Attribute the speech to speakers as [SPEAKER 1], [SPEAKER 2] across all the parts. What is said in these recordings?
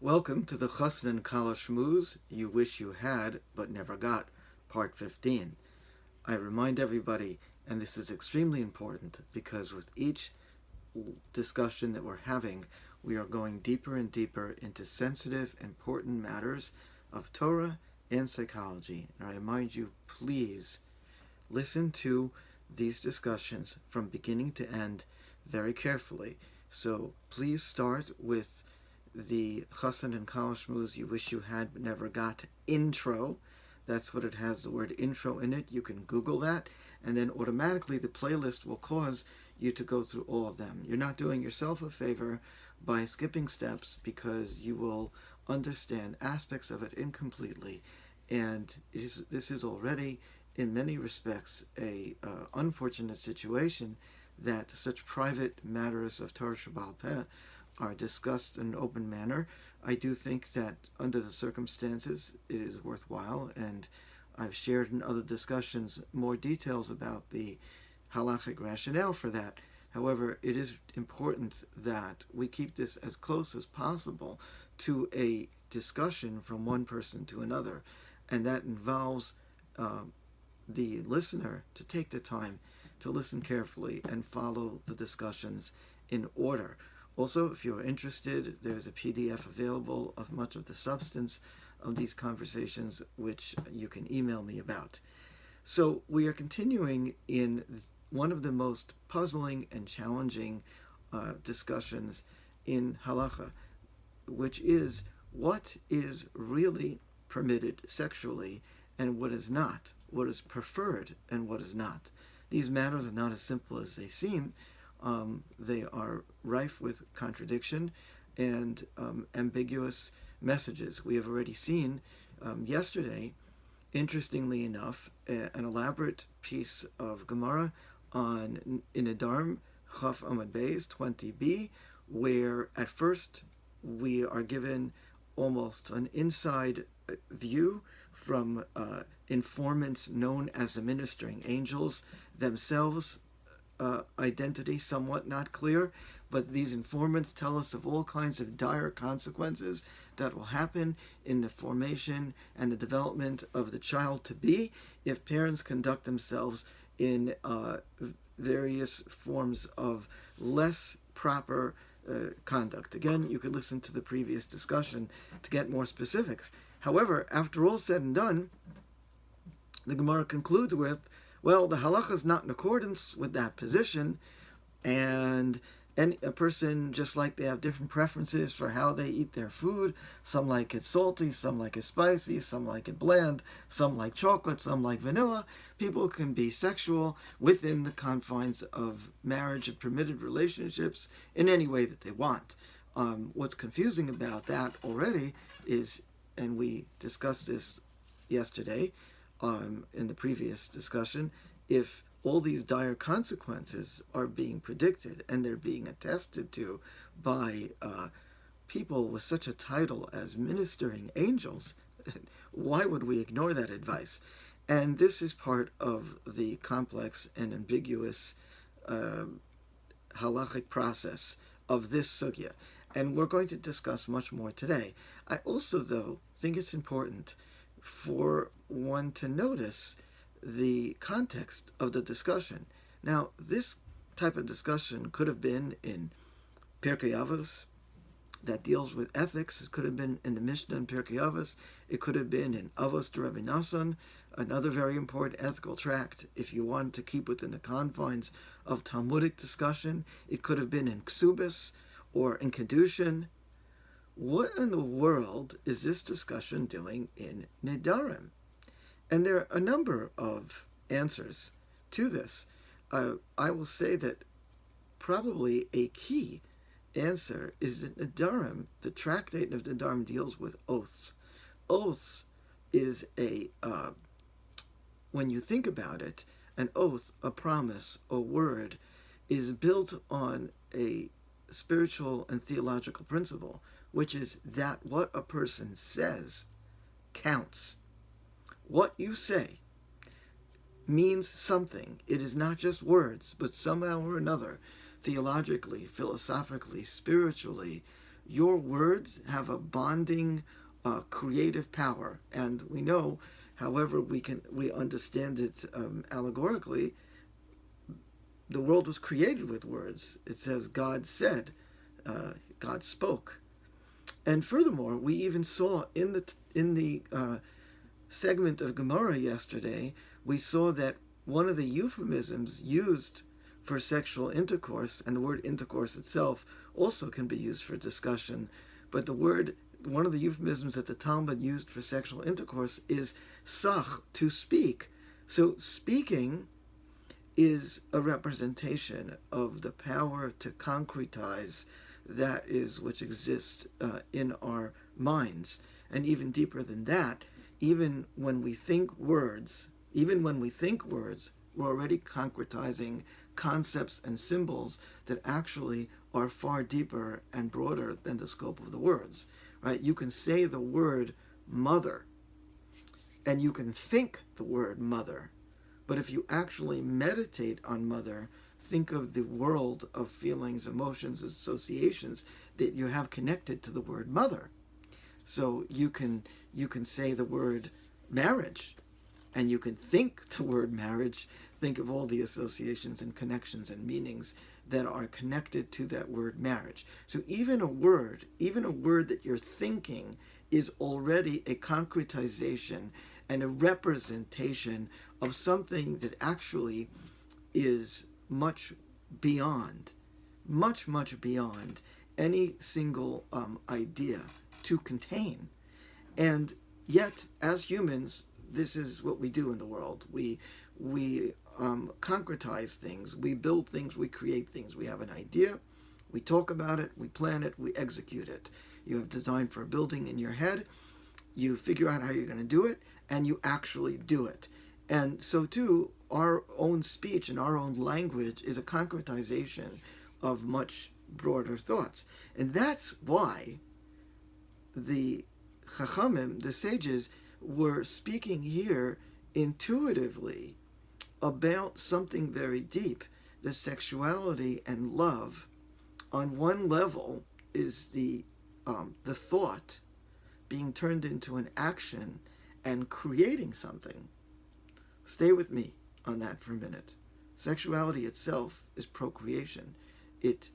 [SPEAKER 1] Welcome to the Chosson and Kallah Shmooze you wish you had but never got, part 15. I remind everybody, and this is extremely important, because with each discussion that we're having, we are going deeper and deeper into sensitive, important matters of Torah and psychology. And I remind you, please listen to these discussions from beginning to end very carefully. So please start with the Chosson and Kallah Shmooze you wish you had but never got intro. That's what it has, the word intro in it. You can Google that, and then automatically the playlist will cause you to go through all of them. You're not doing yourself a favor by skipping steps, because you will understand aspects of it incompletely, and this is already, in many respects, a unfortunate situation that such private matters of Torah Sheba'al Peh are discussed in an open manner. I do think that under the circumstances it is worthwhile, and I've shared in other discussions more details about the halachic rationale for that. However, it is important that we keep this as close as possible to a discussion from one person to another, and that involves the listener to take the time to listen carefully and follow the discussions in order. Also, if you're interested, there's a PDF available of much of the substance of these conversations, which you can email me about. So we are continuing in one of the most puzzling and challenging discussions in halacha, which is what is really permitted sexually and what is not, what is preferred and what is not. These matters are not as simple as they seem. They are rife with contradiction and ambiguous messages. We have already seen yesterday, interestingly enough, an elaborate piece of Gemara in Nedarim, Chaf Amud Beis 20b, where at first we are given almost an inside view from informants known as the ministering angels themselves. Identity somewhat not clear, but these informants tell us of all kinds of dire consequences that will happen in the formation and the development of the child to be if parents conduct themselves in various forms of less proper conduct. Again, you could listen to the previous discussion to get more specifics. However, after all said and done, the Gemara concludes with, well, the halacha is not in accordance with that position, and a person, just like they have different preferences for how they eat their food, some like it salty, some like it spicy, some like it bland, some like chocolate, some like vanilla, people can be sexual within the confines of marriage and permitted relationships in any way that they want. What's confusing about that already is, and we discussed this yesterday, in the previous discussion, if all these dire consequences are being predicted and they're being attested to by people with such a title as ministering angels, why would we ignore that advice? And this is part of the complex and ambiguous halachic process of this sugya. And we're going to discuss much more today. I also, though, think it's important for one to notice the context of the discussion. Now, this type of discussion could have been in Pirkei Avos that deals with ethics. It could have been in the Mishnah in Pirkei Avos. It could have been in Avos to Rabbi Nassan, another very important ethical tract if you want to keep within the confines of Talmudic discussion. It could have been in Ksubis or in Kedushin. What in the world is this discussion doing in Nedarim? And there are a number of answers to this. I will say that probably a key answer is that Nedarim, the tractate of Nedarim, deals with oaths. Oaths is when you think about it, an oath, a promise, a word, is built on a spiritual and theological principle, which is that what a person says counts. What you say means something. It is not just words, but somehow or another, theologically, philosophically, spiritually, Your words have a bonding, creative power, and we know, however we understand it allegorically, the world was created with words. It says God said, God spoke, and furthermore, we even saw in the segment of Gemara yesterday, we saw that one of the euphemisms used for sexual intercourse, and the word intercourse itself also can be used for discussion, but one of the euphemisms that the Talmud used for sexual intercourse is sach, to speak. So speaking is a representation of the power to concretize that is which exists in our minds. And even deeper than that, even when we think words, we're already concretizing concepts and symbols that actually are far deeper and broader than the scope of the words, right? You can say the word mother, and you can think the word mother, but if you actually meditate on mother, think of the world of feelings, emotions, associations that you have connected to the word mother. So you can say the word marriage, and you can think the word marriage, think of all the associations and connections and meanings that are connected to that word marriage. So even a word that you're thinking is already a concretization and a representation of something that actually is much beyond any single idea to contain. And yet, as humans, this is what we do in the world. We concretize things, we build things, we create things. We have an idea, we talk about it, we plan it, we execute it. You have design for a building in your head, you figure out how you're going to do it, and you actually do it. And so too, our own speech and our own language is a concretization of much broader thoughts. And that's why the Chachamim, the sages, were speaking here intuitively about something very deep. The sexuality and love, on one level, is the thought being turned into an action and creating something. Stay with me on that for a minute. Sexuality itself is procreation. It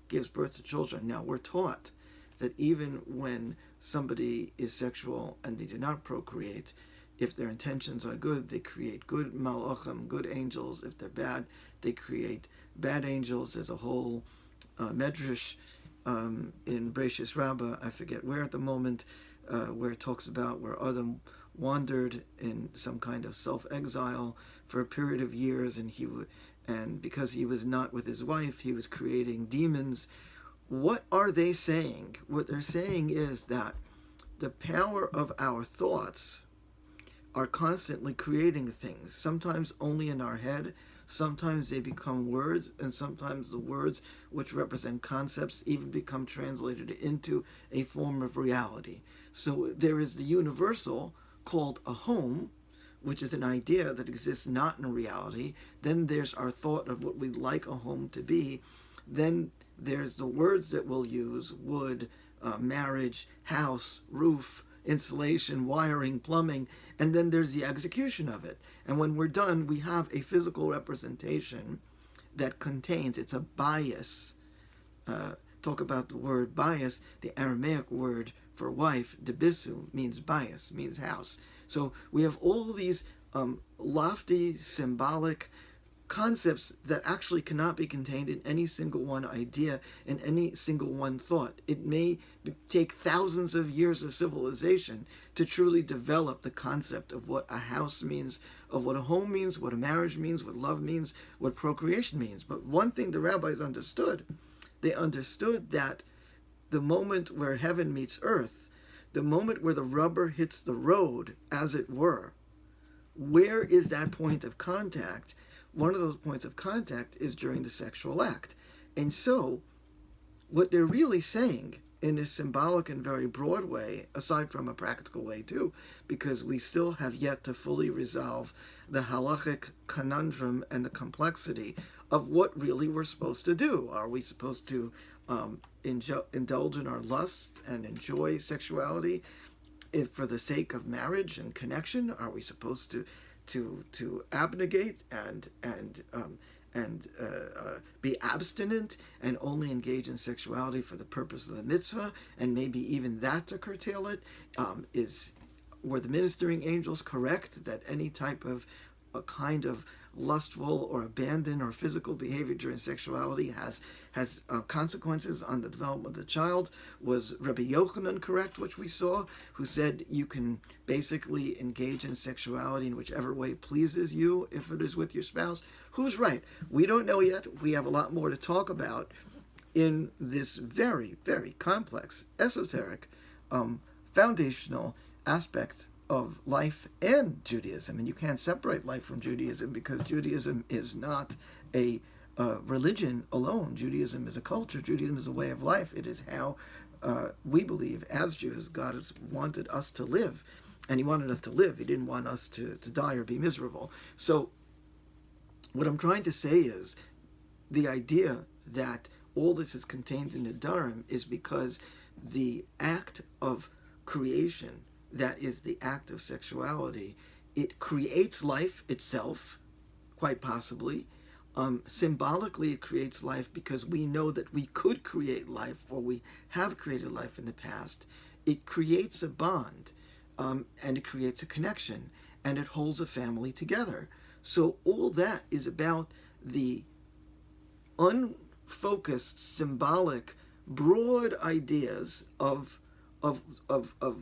[SPEAKER 1] gives birth to children. Now, we're taught that even when somebody is sexual and they do not procreate, if their intentions are good, they create good malachim, good angels. If they're bad, they create bad angels. There's a whole medrash in Bereishis Rabbah, I forget where at the moment, where it talks about where Adam wandered in some kind of self-exile for a period of years, and because he was not with his wife, he was creating demons. What are they saying? What they're saying is that the power of our thoughts are constantly creating things, sometimes only in our head, sometimes they become words, and sometimes the words which represent concepts even become translated into a form of reality. So there is the universal called a home, which is an idea that exists not in reality. Then there's our thought of what we'd like a home to be. Then there's the words that we'll use: wood, marriage, house, roof, insulation, wiring, plumbing, and then there's the execution of it. And when we're done, we have a physical representation that contains, it's a bias. Talk about the word bias. The Aramaic word for wife, debisu, means bias, means house. So we have all these lofty, symbolic concepts that actually cannot be contained in any single one idea, in any single one thought. It may take thousands of years of civilization to truly develop the concept of what a house means, of what a home means, what a marriage means, what love means, what procreation means. But one thing the rabbis understood, they understood that the moment where heaven meets earth, the moment where the rubber hits the road, as it were, where is that point of contact? One of those points of contact is during the sexual act. And so, what they're really saying in a symbolic and very broad way, aside from a practical way too, because we still have yet to fully resolve the halachic conundrum and the complexity of what really we're supposed to do. Are we supposed to indulge in our lust and enjoy sexuality for the sake of marriage and connection? Are we supposed to abnegate and be abstinent and only engage in sexuality for the purpose of the mitzvah, and maybe even that to curtail it? Were the ministering angels correct that any type of a kind of lustful or abandon or physical behavior during sexuality has consequences on the development of the child? Was Rabbi Yochanan correct, which we saw, who said you can basically engage in sexuality in whichever way pleases you if it is with your spouse? Who's right? We don't know yet. We have a lot more to talk about in this very, very complex, esoteric, foundational aspect of life and Judaism. And you can't separate life from Judaism, because Judaism is not a religion alone. Judaism is a culture. Judaism is a way of life. It is how we believe as Jews God has wanted us to live. And he wanted us to live. He didn't want us to die or be miserable. So what I'm trying to say is the idea that all this is contained in the Nedarim is because the act of creation, that is the act of sexuality, it creates life itself, quite possibly. Symbolically, it creates life because we know that we could create life, or we have created life in the past. It creates a bond, and it creates a connection, and it holds a family together. So all that is about the unfocused, symbolic, broad ideas of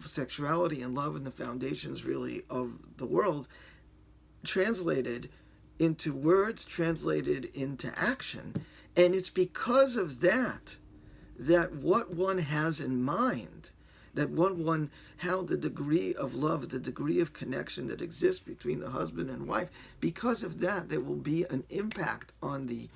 [SPEAKER 1] sexuality and love and the foundations, really, of the world, translated into words, translated into action. And it's because of that what one has in mind, how the degree of love, the degree of connection that exists between the husband and wife, because of that there will be an impact on the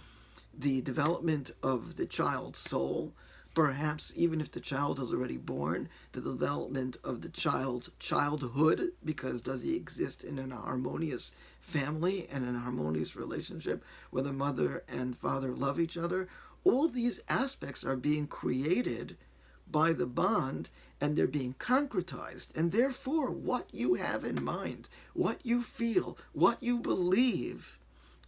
[SPEAKER 1] development of the child's soul. Perhaps even if the child is already born, the development of the child's childhood, because does he exist in an harmonious family and in a harmonious relationship where the mother and father love each other? All these aspects are being created by the bond, and they're being concretized. And therefore, what you have in mind, what you feel, what you believe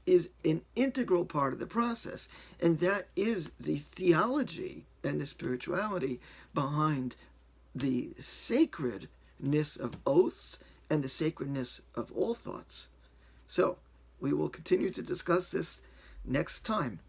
[SPEAKER 1] is an integral part of the process. And that is the theology and the spirituality behind the sacredness of oaths and the sacredness of all thoughts. So we will continue to discuss this next time.